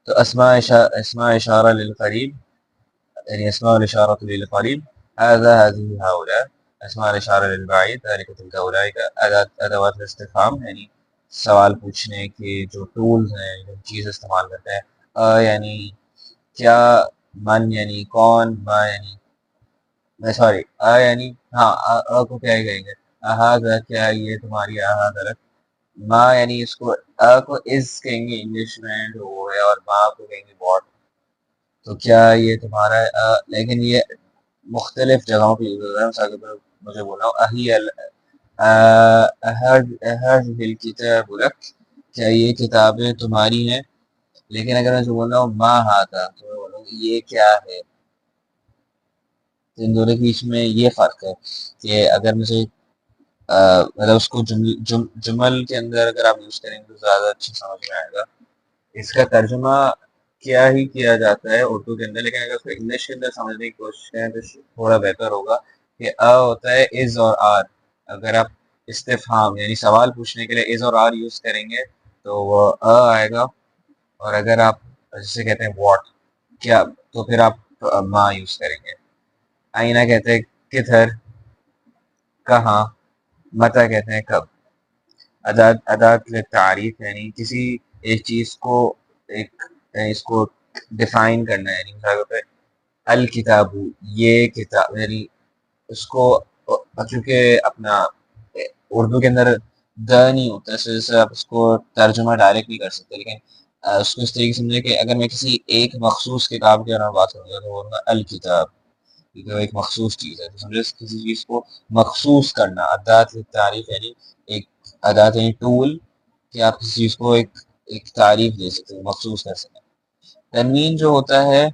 تو اسماء اشارہ للقریب، یعنی اسماء الاشارۃ للقریب، هذه هؤلاء. اسماء الاشارہ للبعید، ذلك تلك اولئک. ادوات الاستفهام یعنی سوال پوچھنے کے جو ٹولز ہیں، جو چیز استعمال کرتے ہیں. یعنی کیا، من یعنی کون، ما یعنی سوری یعنی ہاں کو کیا ہی کہیں گے، احاذا کیا یہ تمہاری، احاذا لک. ما یعنی اس کو کو از کہیں گے انگلش میں جو وہ ہے، اور ما کو کہیں گے واٹ. تو کیا یہ تمہارا لیکن یہ مختلف جگہوں پہ یوز ہوتا ہے. مثال کے طور پر مجھے بولا ہوں اہی احد الکتاب لک، کیا یہ کتابیں تمہاری ہیں. لیکن اگر میں بول رہا ہوں ما ہاذا، تو میں بولوں گا یہ کیا ہے. ان دونوں کے بیچ میں یہ فرق ہے کہ اگر مجھے مطلب اس کو جمل کے اندر اگر آپ یوز کریں گے تو زیادہ اچھا سمجھ میں آئے گا. اس کا ترجمہ کیا ہی کیا جاتا ہے اردو کے اندر، لیکن اگر اس کو انگلش کے اندر سمجھنے کی کوشش کریں تو تھوڑا بہتر ہوگا کہ ہوتا ہے از اور آر. اگر آپ استفہام یعنی سوال پوچھنے کے لیے از اور آر یوز کریں گے تو وہ آئے گا. اور اگر آپ جسے کہتے ہیں واٹ، کیا، تو پھر آپ ما یوز کریں گے. آئینہ کہتے ہیں کدھر، کہاں. متا کہتے ہیں کب. ادات تعریف یعنی کسی ایک چیز کو ایک اس کو ڈیفائن کرنا ہے. یعنی مثال پہ الکتاب، یہ کتاب، یعنی اس کو چونکہ اپنا اردو کے اندر نہیں ہوتا ہے، جیسے آپ اس کو ترجمہ ڈائریکٹ نہیں کر سکتے. لیکن اس کو اس طریقے سے سمجھے کہ اگر میں کسی ایک مخصوص کتاب کے بارے میں بات کروں گا تو بولوں گا الکتاب، جو ایک مخصوص چیز ہے. تو سمجھے کسی چیز کو مخصوص کرنا. ادات تعریف یعنی ایک ادات یعنی ٹول کہ آپ کسی چیز کو ایک تعریف دے سکتے ہیں، مخصوص کر سکیں. تنوین جو ہوتا ہے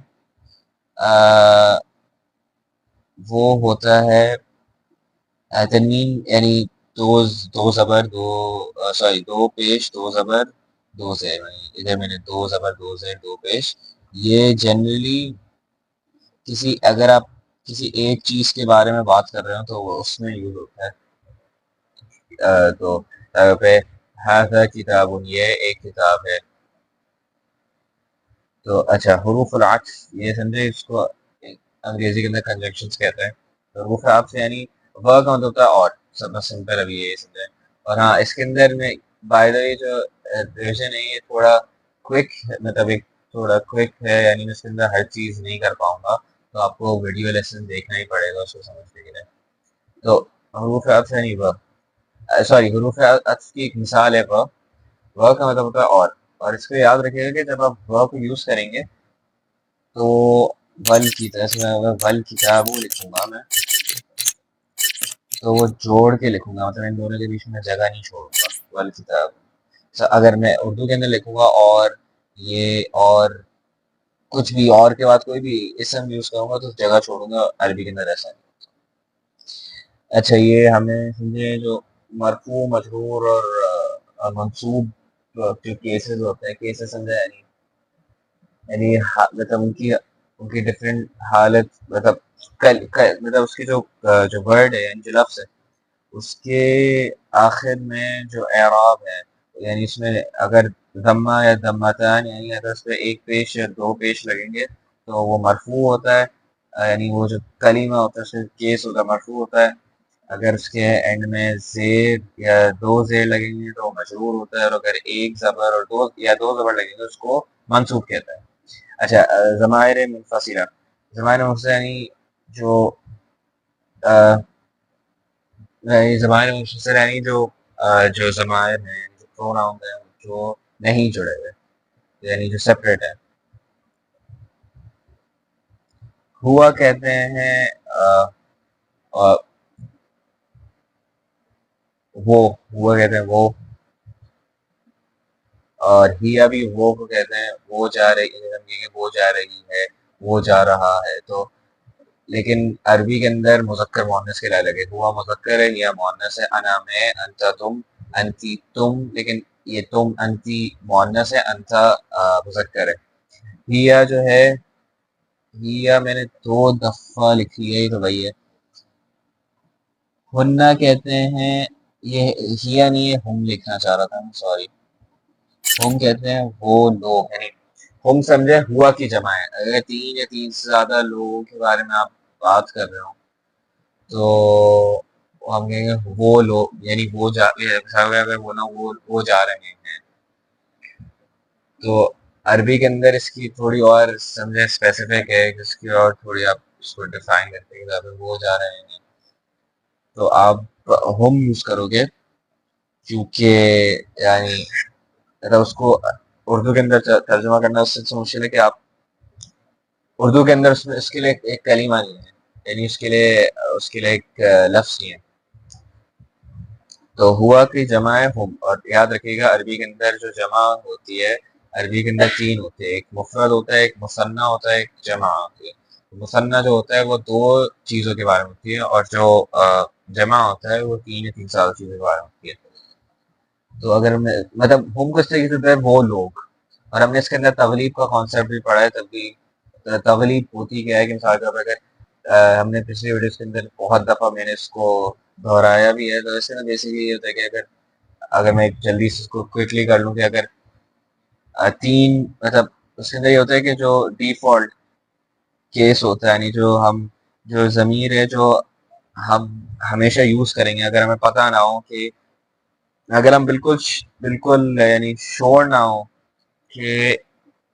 وہ ہوتا ہے تنوین یعنی دو زبر، دو پیش، دو زبر، دو زیر. ادھر میں نے دو زبر، دو زیر، دو پیش. یہ جنرلی اگر آپ کسی ایک چیز کے بارے میں بات کر رہے ہو تو وہ اس میں یوز ہوتا ہے. تو پہ ہذا کتاب، یہ ایک کتاب ہے. تو اچھا حروف العطف یہ سمجھے، اس کو انگریزی کے اندر کنجنکشنز کہتے ہیں. تو حروف العطف یعنی ورک کا مطلب ہوتا ہے اور سب سمپل ابھی یہ سمجھے. اور ہاں اس کے اندر میں بائی دا وے جو ریویژن ہے یہ تھوڑا کوئک، مطلب ایک تھوڑا کوئک ہے، یعنی میں اس کے اندر ہر چیز نہیں کر پاؤں گا. تو آپ کو ویڈیو لیسن دیکھنا ہی پڑے گا اس کو سمجھنے کے لیے. تو حروف عطف یعنی حروف عطف کی ایک مثال ہے ورک کا مطلب ہوتا ہے اور اس کو یاد رکھیے گا کہ جب آپ ورک کو یوز کریں گے تو ول کی طرح سے میں ول کتاب لکھوں گا میں تو وہ جوڑ کے لکھوں گا، مطلب ان دونوں کے بیچ میں جگہ نہیں چھوڑوں گا. ول کتاب. اگر میں اردو کے اندر لکھوں گا اور کچھ بھی اور کے بعد کوئی بھی اسم یوز کروں گا تو جگہ چھوڑوں گا. عربی کے اندر ایسا نہیں. اچھا یہ ہمیں سمجھے جو مرفوع، مجرور اور منصوب جو کیسز ہوتے ہیں، کیسز سمجھا یعنی مطلب ان کی ڈفرینٹ حالت، مطلب اس کی جو ورڈ ہے یعنی جو لفظ ہے اس کے آخر میں جو اعراب ہے، یعنی اس میں اگر ضمہ یا ضمتان یعنی اگر اس پہ ایک پیش یا دو پیش لگیں گے تو وہ مرفوع ہوتا ہے. یعنی وہ جو کلمہ ہوتا ہے اس کا کیس ہوتا ہے، مرفوع ہوتا ہے. اگر اس کے اینڈ میں زیر یا دو زیر لگیں گے تو مجرور ہوتا ہے. اور اگر ایک زبر اور دو زبر لگیں گے اس کو منصوب کہتا ہے. اچھا ضمائر منفصلہ. ضمائر منفصلہ یعنی جو ضمائر منفصلہ یعنی جو ضمائر ہیں، جو پروناؤن ہیں جو نہیں جڑے ہوئے، یعنی جو سپریٹ ہے. ہوا کہتے ہیں وہ کہتے ہیں وہ. اور ہی ابھی وہ کو کہتے ہیں وہ جا رہی، وہ جا رہی ہے، وہ جا رہا ہے. تو لیکن عربی کے اندر مذکر مؤنث کے لیے الگ ہے. ہوا مذکر ہے یا مؤنث ہے. انا میں، انت تم، انتی تم. لیکن یہ تم انتی مؤنث ہے، انتا مذکر ہے. ہیا جو ہے، ہیا میں نے 2 دفعہ لکھی ہے تو بھائی ہے. ہننا کہتے ہیں، یہ ہیا نہیں ہے، ہم لکھنا چاہ رہا تھا، سوری. ہم کہتے ہیں وہ لوگ، یعنی ہم سمجھے ہوا کی جمع ہے. اگر تین یا تین سے زیادہ لوگوں کے بارے میں آپ بات کر رہے ہو تو ہم کہیں گے وہ لوگ، یعنی وہ جا اگر وہ نا وہ جا رہے ہیں. تو عربی کے اندر اس کی تھوڑی اور سمجھے اسپیسیفک ہے، جس کی اور تھوڑی آپ اس کو ڈیفائن کرتے ہیں کہ وہ جا رہے ہیں تو آپ ہم یوز کرو گے، کیونکہ یعنی اس کو اردو کے اندر ترجمہ کرنا اس سے مشکل ہے کہ آپ اردو کے اندر اس کے لیے ایک کلمہ نہیں ہے، یعنی اس کے لیے ایک لفظ نہیں ہے. تو ہوا کی جمع ہے ہم. اور یاد رکھیے گا عربی کے اندر جو جمع ہوتی ہے، عربی کے اندر تین ہوتے ہیں، ایک مفرد ہوتا ہے، ایک مثنیٰ ہوتا ہے، ایک جمع ہوتی ہے. مثنیٰ جو ہوتا ہے وہ دو چیزوں کے بارے میں ہوتی ہے، اور جو جمع ہوتا ہے وہ تین یا تین سے زیادہ چیزوں کے بارے میں ہوتی ہے. تو اگر مطلب ہم کس طریقے سے ہوتا ہے وہ لوگ. اور ہم نے اس کے اندر تغلیب کا کانسیپٹ بھی پڑھا ہے. تغلیب ہوتی کیا ہے کہ مثال کے طور پر اگر ہم نے پچھلی ویڈیوز کے اندر بہت دفعہ میں نے اس کو دہرایا بھی ہے، تو اس میں بیسیکلی یہ ہوتا ہے کہ اگر میں جلدی سے اس کو کوئکلی کر لوں کہ اگر تین مطلب اس کے اندر یہ ہوتا ہے کہ جو ڈیفالٹ کیس ہوتا ہے، یعنی جو ضمیر ہے جو ہم ہمیشہ یوز کریں گے، اگر ہمیں پتہ نہ ہو کہ اگر ہم بالکل یعنی شور نہ ہو کہ،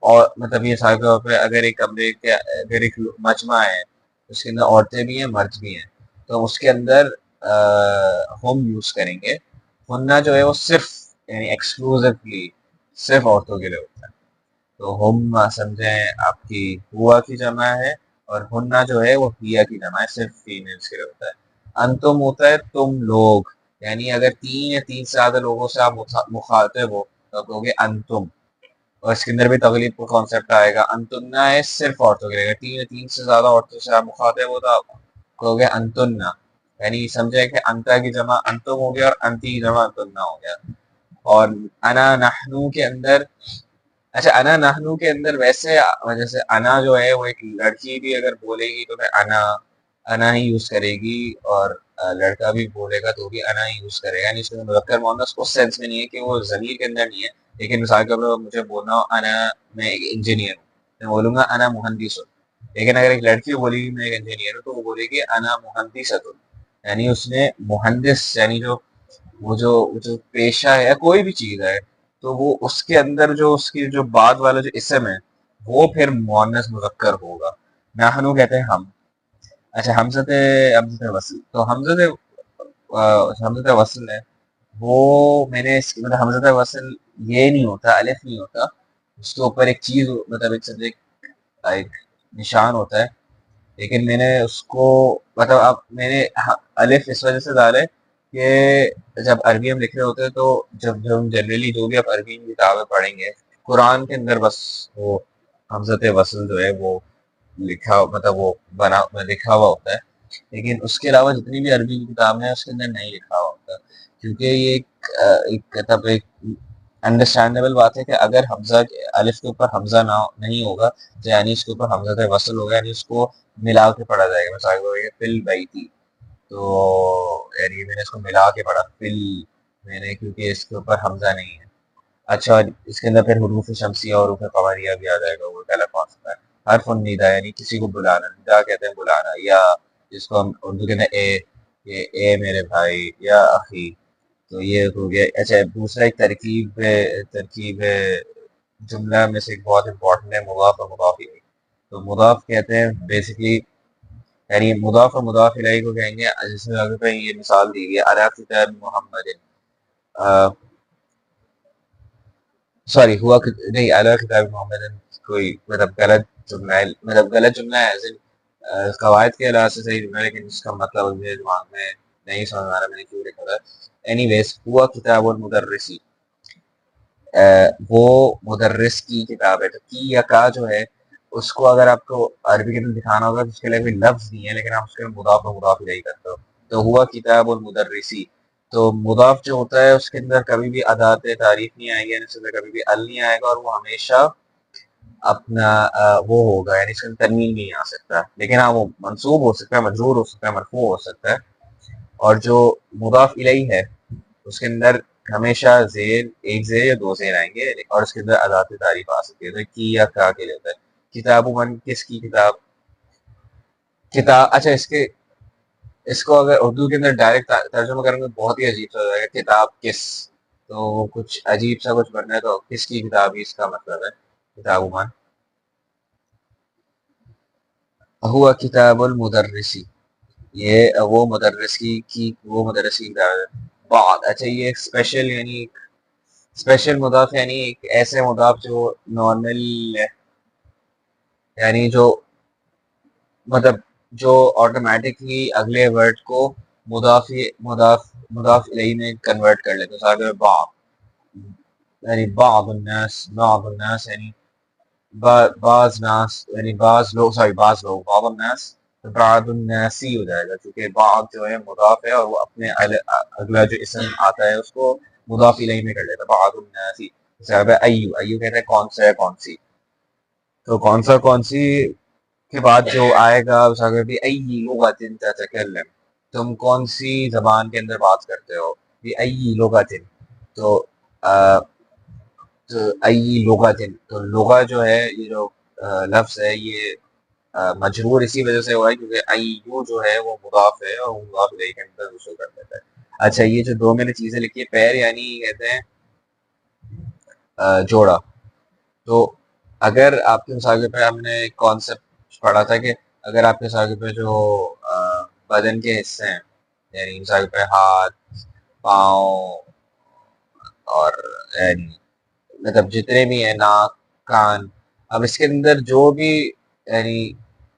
اور مطلب یہ سارے طور پہ اگر ایک کمرے کے اگر ایک مجمع ہے اس کے اندر عورتیں بھی ہیں مرد بھی ہیں، تو اس کے اندر ہم یوز کریں گے. ہننا جو ہے وہ صرف یعنی ایکسکلوزیولی صرف عورتوں کے لیے ہوتا ہے. تو ہم سمجھیں آپ کی ہوا کی جمع ہے، اور ہننا جو ہے وہ ہیا کی جمع ہے، صرف فیمیلز کے لیے ہوتا ہے. انتم ہوتا ہے تم لوگ، یعنی اگر تین یا تین سے زیادہ لوگوں سے آپ مخاطب ہو تو کہو گے انتم. اور اس کے اندر بھی تغلیب کا کانسیپٹ آئے گا. انتننا ہے صرف عورتوں کے لیے، اگر تین یا تین سے زیادہ عورتوں سے آپ مخاطب ہو تو آپ کہو گے انتننا. یعنی سمجھے کہ انتا کی جمع انتم ہو گیا اور انتی کی جمع انتننا ہو گیا. اور انا نحنو کے اندر، اچھا انا نحنو کے اندر ویسے جیسے انا جو ہے وہ ایک لڑکی بھی اگر بولے گی تو پھر انا ہی یوز کرے گی، اور لڑکا بھی بولے گا تو بھی انا ہی یوز کرے گا. یعنی اس میں مذکر مؤنث اس سینس میں نہیں ہے کہ وہ ضمیر کے اندر نہیں ہے. لیکن مثال کے طور پر مجھے بولنا ہو انا میں ایک انجینئر ہوں، میں بولوں گا انا مہندس ہوں. لیکن اگر ایک لڑکی بولے گی میں ایک انجینئر ہوں تو وہ بولے گی انا مہندست ہوں. یعنی اس نے مہندس یعنی وہ جو پیشہ ہے یا کوئی بھی چیز ہے، تو وہ اس کے اندر جو اس کی جو بعد والا جو اسم ہے وہ پھر مؤنث مذکر ہوگا. نحنو کہتے ہیں ہم. اچھا حمزۃ وصل، تو حمزۃ وصل ہے وہ میں نے مطلب حمزۃ وصل یہ نہیں ہوتا، الف نہیں ہوتا، اس کے اوپر ایک چیز مطلب ایک نشان ہوتا ہے. لیکن میں نے اس کو مطلب اب میں نے الف اس وجہ سے ڈالے کہ جب عربی ہم لکھ رہے ہوتے ہیں تو جب ہم جنرلی جو بھی آپ عربی کی کتابیں پڑھیں گے قرآن کے اندر بس وہ حمزۃ وصل جو ہے وہ مطلب وہ لکھا ہوا ہوتا ہے. لیکن اس کے علاوہ جتنی بھی عربی کی کتاب ہیں اس کے اندر نہیں لکھا ہوا ہوتا، کیونکہ یہ ایک انڈرسٹینڈیبل بات ہے کہ اگر حمزہ الف کے اوپر حمزہ نہیں ہوگا تو یعنی اس کے اوپر حمزہ وصل ہوگا، یعنی اس کو ملا کے پڑھا جائے گا. مثال فل بیتی، تو یعنی میں نے اس کو ملا کے پڑھا فل، میں نے کیونکہ اس کے اوپر حمزہ نہیں ہے. اچھا اس کے اندر پھر حروف شمسیہ اور حروف قمریہ بھی آ جائے گا، وہ غلط ہو سکتا ہے. حرف النداء یعنی کسی کو بلانا، ندا کہتے ہیں بلانا، یا جس کو ہم اردو کے اندر اے میرے بھائی یا اخی، تو یہ ہو گیا. اچھا دوسرا ایک ترکیب جملہ میں سے ایک بہت امپورٹنٹ ہے مضاف اور مضاف الیہ. تو مضاف کہتے ہیں بیسکلی یعنی مضاف اور مضاف الیہ کو کہیں گے، جس میں اگر یہ مثال دی گئی علی کتاب محمد، سوری ہوا نہیں علی کتاب محمد کوئی مطلب غلط جملہ ہے، مطلب غلط جملہ ہے قواعد کے لحاظ سے صحیح جملہ ہے، لیکن اس کا مطلب مجھے دماغ میں نہیں سمجھ آ رہا میں نے کیوں لکھا تھا. اینی ویز ہوا کتاب المدرسی، وہ مدرس کی کتاب ہے. تو کی یا کا جو ہے اس کو اگر آپ کو عربی کے اندر دکھانا ہوگا تو اس کے لیے کوئی لفظ نہیں ہے، لیکن آپ اس کے مضاف و مضاف الیہ کرتے ہو. تو ہوا کتاب المدرسی، تو مضاف جو ہوتا ہے اس کے اندر کبھی بھی ادات تعریف نہیں آئے گی، یعنی اس کے اندر کبھی بھی ال نہیں آئے گا، اور وہ ہمیشہ اپنا وہ ہوگا، یعنی اس کے اندر تنوین نہیں آ سکتا. لیکن ہاں وہ منصوب ہو سکتا ہے، مجرور ہو سکتا ہے، مرفوع ہو سکتا ہے. اور جو مضاف الیہ ہے اس کے اندر ہمیشہ زیر ایک زیر یا دو زیر آئیں گے اور اس کے اندر ادات تعریف آ سکتی ہے. تو کی یا کا کے لیے ہوتا ہے. کتاب من کس کی کتاب. کتاب اچھا اس کو اگر اردو کے اندر ڈائریکٹ ترجمہ کریں گے بہت ہی عجیب سا ہو جائے گا. کتاب کس, تو کچھ عجیب سا کچھ بننا ہے تو کس کی کتاب ہی اس کا مطلب ہے کتاب من. ہوا کتاب المدرسی, یہ وہ مدرس کی وہ مدرس کی کتاب ہے. بہت اچھا, یہ اسپیشل یعنی اسپیشل مضاف یعنی ایک ایسے مضاف جو نارمل یعنی جو مطلب جو آٹومیٹکلی اگلے ورڈ کو مضاف الیہ میں کنورٹ کر لیتے. مثال بعض یعنی بعض الناس یعنی بعض ناس یعنی بعض لوگ, بعض لوگ بعض الناس, تو بعض الناسی ہو جائے گا کیونکہ بعض جو ہے مضاف ہے اور وہ اپنے اگلا جو اسم آتا ہے اس کو مضاف الیہ میں کر لیتا ہے. بعض الناسی ایو کہتے ہیں کون سا ہے کون سی, تو کون سی کے بعد جو آئے گا بھی ای لغت تتکلم, تم کون سی زبان کے اندر بات کرتے ہو. بھی ای لغت, تو ای لغت, تو لغہ جو ہے یہ جو لفظ ہے یہ مجرور اسی وجہ سے ہوا ہے کیونکہ ایو جو ہے وہ مضاف ہے اور مضاف الیہ کے اندر رسو کر دیتا ہے. اچھا یہ جو دو میں نے چیزیں لکھی ہے, پیر یعنی کہتے ہیں جوڑا. تو اگر آپ کے مساغے پہ ہم نے ایک کانسیپٹ پڑھا تھا کہ اگر آپ کے مساغے پہ جو بدن کے حصے ہیں یعنی مساغے پہ ہاتھ پاؤں اور یعنی مطلب جتنے بھی ہیں ناک کان, اب اس کے اندر جو بھی یعنی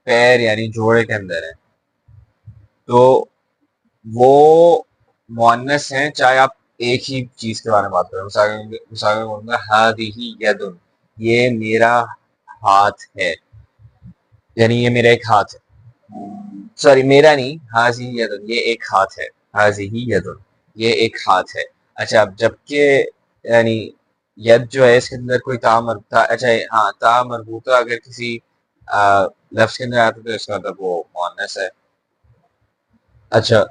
پیر یعنی جوڑے کے اندر ہے تو وہ مؤنث ہیں چاہے آپ ایک ہی چیز کے بارے میں بات کریں. مثال بولوں گا ہذہ ید, یہ میرا ہاتھ ہے یعنی یہ میرا ایک ہاتھ ہے. سوری میرا نہیں, ہذہ ید یہ ایک ہاتھ ہے. ہذہ ید یہ ایک ہاتھ ہے. اچھا اب جبکہ یعنی ید جو ہے اس کے اندر کوئی تا مربوطہ, اچھا ہاں تا مربوطہ اگر کسی لفظ کے اندر آتا تو اس کا مطلب وہ مؤنث ہے. اچھا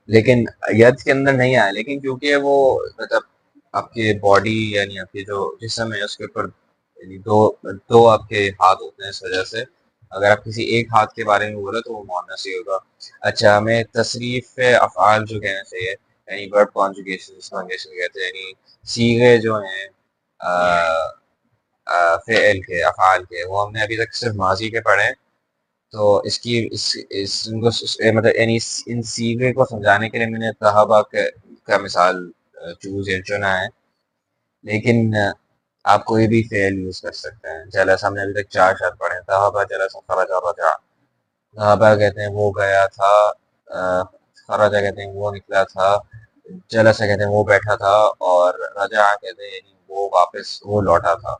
لیکن ید کے اندر نہیں آیا, لیکن کیونکہ وہ مطلب آپ کے باڈی یعنی آپ کے جو جسم ہے اس کے اوپر یعنی دو آپ کے ہاتھ ہوتے ہیں, اس وجہ سے اگر آپ کسی ایک ہاتھ کے بارے میں بولے تو وہ مؤنث ہی ہوگا. اچھا ہمیں تصریف افعال جو کہنا چاہیے یعنی ورب کانجوگیشن کہتے ہیں, یعنی صیغے جو ہیں فعل کے افعال کے, وہ ہم نے ابھی تک صرف ماضی کے پڑھے. تو اس کی مطلب یعنی ان صیغے کو سمجھانے کے لیے میں نے صحابہ کا مثال چنا ہے, لیکن آپ کوئی بھی فعل یوز کر سکتے ہیں. جلس ہم نے ابھی تک 4 شرط پڑھے, صحابہ جلس خرج رجع, صحابہ کہتے ہیں وہ گیا تھا, خرج کہتے ہیں وہ نکلا تھا, جلس کہتے ہیں وہ بیٹھا تھا, اور رجع کہتے ہیں یعنی وہ واپس وہ لوٹا تھا.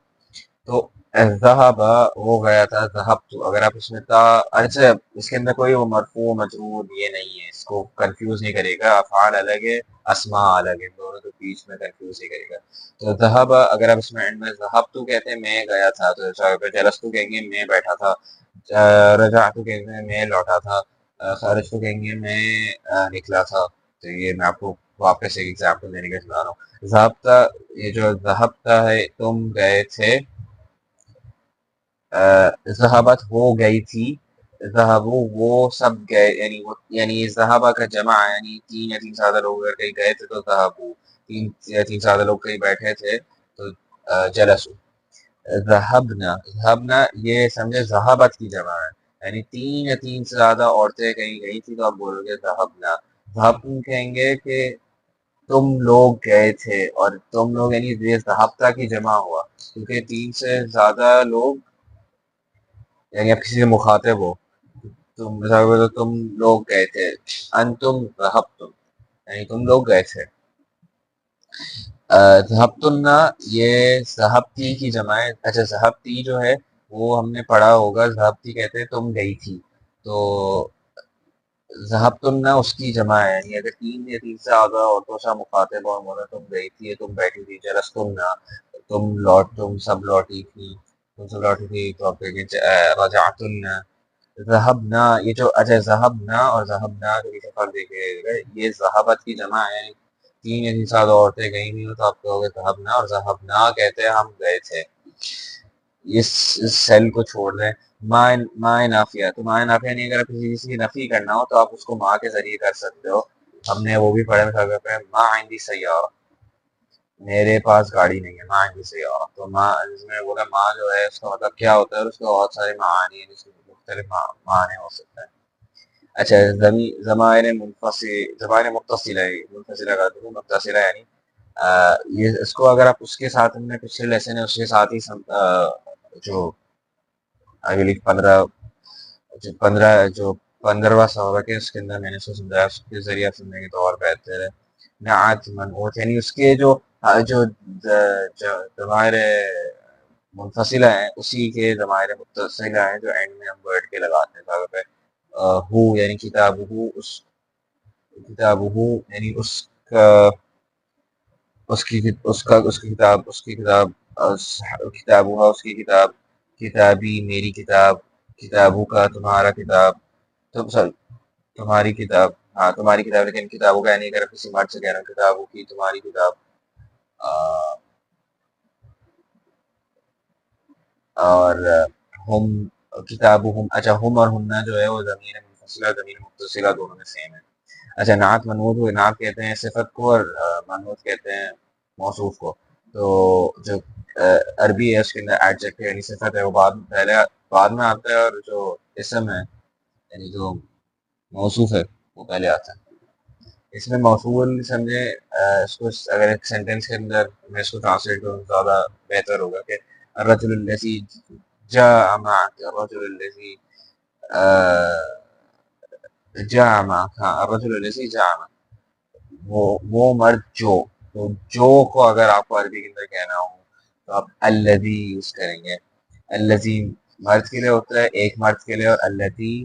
تو ذهب وہ گیا تھا, ذهبت اگر آپ اس میں تا, اچھا اس کے اندر کوئی وہ مرفوع مجرور یہ نہیں ہے, اس کو کنفیوز نہیں کرے گا. افعال الگ ہے اسماء الگ ہے, دونوں کے بیچ میں کنفیوز نہیں کرے گا. تو ذهب اگر آپ اس میں اینڈ میں ذهبت کہتے ہیں میں گیا تھا, تو جلست کہیں گے میں بیٹھا تھا, رجعت کہیں گے میں لوٹا تھا, خرجت کہیں گے میں نکلا تھا. تو یہ میں آپ کو واپس ایک ایگزامپل دینے کے سنا رہا ہوں. ضابطہ یہ جو ضابطہ ہے تم گئے تھے, ذہبت ہو گئی تھی, ذہبو وہ سب گئے, یعنی ذہبہ کا جمع یعنی 3 یا 3 سے زیادہ لوگ اگر کہیں گئے تھے تو ذہبو, 3 یا 3 سے زیادہ لوگ کہیں بیٹھے تھے تو جلسو. ذہبنا یہ سمجھے ذہبت کی جمع ہے, یعنی 3 یا 3 سے زیادہ عورتیں کہیں گئی تھی تو آپ بولو گے ذہبنا. ذہب کہیں گے کہ تم لوگ گئے تھے, اور تم لوگ یعنی ذہبتا کی جمع ہوا کیونکہ 3 سے زیادہ لوگ یعنی آپ کسی سے مخاطب ہو, تم لوگ گئے تھے, انتم ذہبتم یعنی تم لوگ گئے تھے. ذہبتنا یہ ذہبتی کی جمع ہے. اچھا ذہبتی جو ہے وہ ہم نے پڑھا ہوگا, ذہبتی کہتے ہیں تم گئی تھی, تو ذہبتنا اس کی جمع ہے, یعنی اگر 3 یا 3 سے زیادہ عورتوں سے مخاطب اور بولا تم گئی تھی, تم بیٹھی تھی, جلستمنا تم سب لوٹی تھی, تم سب لوٹی تھی, تو آپ کہیں گے رجعتن. ذہبنا، یہ جو اچھا ذہبنا اور ذہبنا کے پیچھے فرق دیکھیے گا، یہ ذہبت کی جمع ہے، تین یا تین سات عورتیں گئی نہیں ہو تو آپ کہو گے ذہبنا، اور ذہبنا کہتے ہیں ہم گئے تھے. اس سیل کو چھوڑ دیں. ماں نافیہ، تو ماں نافیہ نہیں، اگر کسی چیز کی نفی کرنا ہو تو آپ اس کو ماں کے ذریعے کر سکتے ہو. ہم نے وہ بھی پڑھا تھا ماں عندی سیارہ، میرے پاس گاڑی نہیں ہے، ماں عندی سیارہ. تو ماں اس میں بولا ماں جو ہے اس کا مطلب کیا ہوتا ہے، اور اس کا بہت سارے معانی ہیں جس کے مختلف معنی ہو سکتا ہے. اچھا ضمائر منفصل، ضمائر منفصلہ کا متصلہ یعنی یہ اس کو اگر آپ اس کے ساتھ، ہم نے پچھلے لیسن ہے اس کے ساتھ ہی جو آئی بلیو 15واں سبق ہے اس کے اندر میں نے اس کو سمجھایا، اس کے ذریعے سننے کے طور بہتر ہے. نعت منعوت یعنی اس کے جو جو ضمائر منفصلہ ہیں اسی کے ضمائر متصلہ ہیں جو اینڈ میں ہم ورڈ کے لگاتے ہیں. ہو یعنی کتاب ہو، اس کتاب ہو یعنی اس کا اس کی کتاب، اس کی کتاب، کتاب ہوا اس کی کتاب، کتابی میری کتاب، کتابوں کا تمہارا کتاب، تمہاری کتاب، ہاں تمہاری کتاب، لیکن کتابوں کا یعنی اگر کسی مرد سے کہہ رہا ہوں کتابوں کی تمہاری کتاب. اور ہم کتابہم، اچھا ہم اور ہمنا جو ہے وہ ضمیر منفصلہ ضمیر متصلہ دونوں میں سیم ہے. اچھا نعت منعوت کو نعت کہتے ہیں صفت کو، اور منعوت کہتے ہیں موصوف کو. تو جو عربی ہے اس کے اندر ایڈجیکٹو یعنی صفت ہے وہ بعد میں آتا ہے، اور جو اسم ہے یعنی جو موصوف ہے وہ پہلے آتا ہے. اس میں موصول سمجھے، اس کو اگر ایک سینٹینس کے اندر میں اس کو ٹرانسلیٹ کروں زیادہ بہتر ہوگا کہ الرجل الذی جاء معك، الرجل الذی جاء معك، ہاں الرجل الذی جاء معك، وہ مرد جو. تو جو کو اگر آپ کو عربی کے اندر کہنا ہو تو آپ الذی یوز کریں گے. الذی مرد کے لیے ہوتا ہے، ایک مرد کے لیے، اور الذی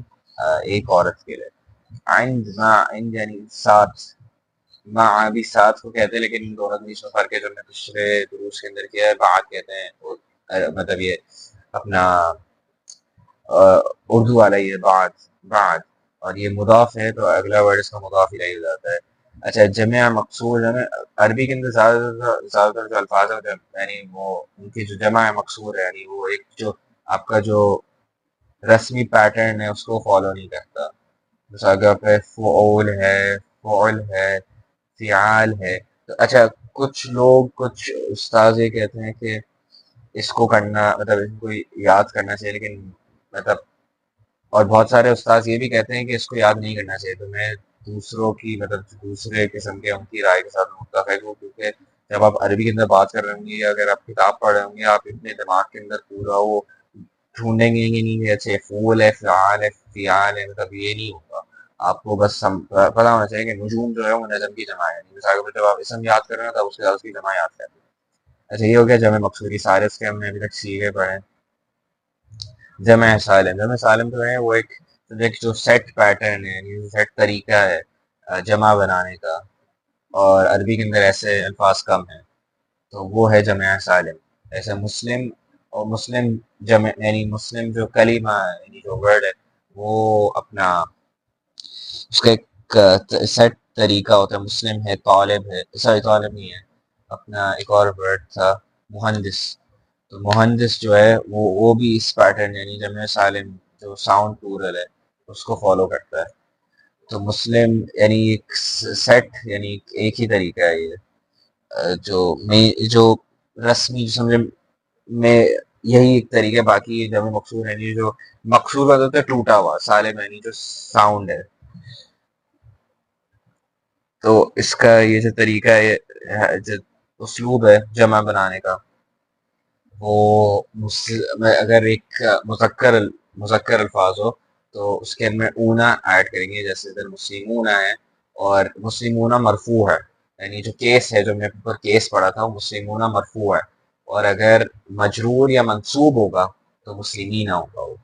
ایک عورت کے لیے. عند ما عند یعنی ساتھ، مع بھی ساتھ کو کہتے ہیں، لیکن ان دونوں کے بیچ میں فرق ہے جو ہم نے پچھلے دروس کے اندر کیا ہے. بعد کہتے ہیں مطلب یہ اپنا اردو والا یہ بعد، اور یہ مضاف ہے تو اگلا ورڈ اس کا مضاف الیہ ہو جاتا ہے. اچھا جمع مقصور، جمع عربی کے اندر زیادہ تر جو الفاظ ہیں یعنی وہ ان کی جو جمع مقصور ہے یعنی وہ ایک جو آپ کا جو رسمی پیٹرن ہے اس کو فالو نہیں کرتا. مثال پہ فعول ہے، فعل ہے، فعال ہے. تو اچھا کچھ استاد یہ کہتے ہیں کہ اس کو کرنا مطلب ان کو یاد کرنا چاہیے، لیکن مطلب اور بہت سارے استاد یہ بھی کہتے ہیں کہ اس کو یاد نہیں کرنا چاہیے. تو میں دوسروں کی مطلب دوسرے قسم کے ان کی رائے کے ساتھ متفق ہوں، کیونکہ جب آپ عربی کے اندر بات کر رہے ہوں گے یا اگر آپ کتاب پڑھ رہے ہوں گے آپ اپنے دماغ کے اندر پورا وہ ڈھونڈیں گے کہ نہیں اچھے فعول ہے، فعال ہے، فعال ہے، مطلب یہ نہیں ہوگا. آپ کو بس پتا ہونا چاہیے کہ نجوم جو ہے وہ نجم کی جمع ہے. مثال کے جب آپ اسم یاد کر رہے ہیں تب اس کے ساتھ اس کی جمع یاد کریں. اچھا یہ ہو گیا جمع مقصوری. سارس کے ہم نے ابھی تک سیگے پڑھے. جمع سالم جو ہے وہ ایک جو سیٹ پیٹرن ہے یعنی سیٹ طریقہ ہے جمع بنانے کا، اور عربی کے اندر ایسے الفاظ کم ہیں تو وہ ہے جمع سالم. ایسے مسلم اور مسلم جمع یعنی مسلم جو کلمہ یعنی جو ورڈ ہے وہ اپنا اس کا ایک سیٹ طریقہ ہوتا ہے. مسلم ہے، طالب ہے، سوری طالب نہیں ہے، اپنا ایک اور ورڈ تھا مہندس. تو مہندس جو ہے وہ بھی اس پیٹرن یعنی جمع سالم جو ساؤنڈ پلورل ہے اس کو فالو کرتا ہے. تو مسلم یعنی ایک سیٹ یعنی ایک ہی طریقہ ہے یہ جو رسمی سمجھے میں یہی ایک طریقہ. باقی جمع مقصور یعنی جو مقصور ہوتا ہے ٹوٹا ہوا، سالم یعنی جو ساؤنڈ ہے. تو اس کا یہ جو طریقہ ہے جو اسلوب ہے جمع بنانے کا وہ اگر ایک مذکر الفاظ ہو تو اس کے میں اونا ایڈ کریں گے. جیسے ادھر مسلمون ہے اور مسلمون مرفوع ہے یعنی جو کیس ہے جو میں اوپر کیس پڑھا تھا وہ مسلمون مرفوع ہے. اور اگر مجرور یا منصوب ہوگا تو مسلمین ہوگا. وہ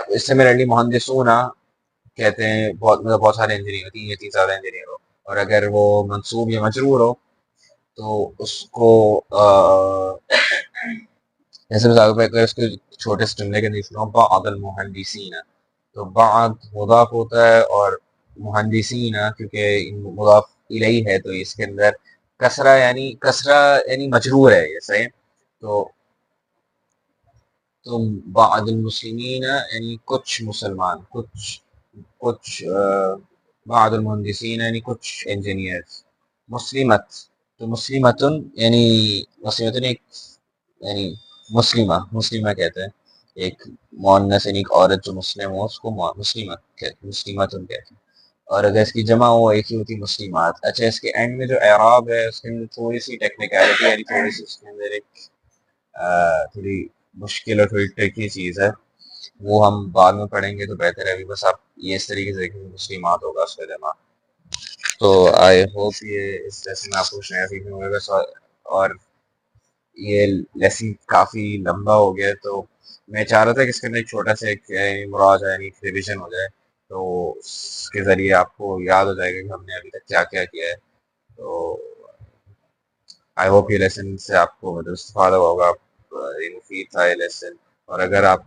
اس سے میرے مہندسون کہتے ہیں بہت سارے انجینئر، تین زیادہ انجینئر ہو، اور اگر وہ منصوب یا مجرور ہو تو اس کو جیسے مثال پہ اگر اس کے چھوٹے سے جملے کے اندر لکھنا ہو بعض المحدثین، تو بعض مضاف ہوتا ہے اور مہندسین کیونکہ مضاف الیہ ہے تو اس کے اندر کسرہ یعنی مجرور ہے یہ صحیح. تو تو بعض المسلمین یعنی کچھ مسلمان، کچھ بعض المہندسین یعنی کچھ انجینئرز. مسلمت، تو مسلمتن یعنی مسلمتن ایک یعنی مسلمہ کہتے ہیں ایک مؤنث یعنی ایک عورت جو مسلم ہو اس کو مسلمت کہتے، مسلمتن کہتے ہیں. اور اگر اس کی جمع ہو ایک ہی ہوتی مسلمات. اچھا اس کے اینڈ میں جو اعراب ہے اس کے اندر تھوڑی سی ٹیکنیکلٹی یعنی تھوڑی سی اس کے اندر ایک تھوڑی مشکل اور تھوڑی ٹرکی چیز ہے، وہ ہم بعد میں پڑھیں گے تو بہتر ہے. ابھی بس آپ یہ اس طریقے سے دیکھیں کہ مسلمات ہوگا اس کا جمع. تو آئی ہوپ یہ اس لیسن میں آپ کو شاید سیکھنے کو ملے گا. اور یہ لیسن کافی لمبا ہو گیا تو میں چاہ رہا تھا کہ اس کے اندر ایک چھوٹا سا ایک مراجعہ یعنی ریویژن ہو جائے تو اس کے ذریعے آپ کو یاد ہو جائے گا کہ ہم نے ابھی تک کیا کیا کیا ہے. تو آئی ہوپ یہ لیسن سے آپ کو مطلب استفادہ ہوگا، مفید تھا یہ لیسن. اور اگر آپ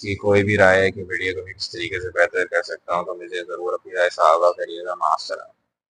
کی کوئی بھی رائے ہے کہ ویڈیو کو میں کس طریقے سے بہتر کر سکتا ہوں تو مجھے ضرور اپنی رائے سے آگاہ کریے گا. مع السلامہ.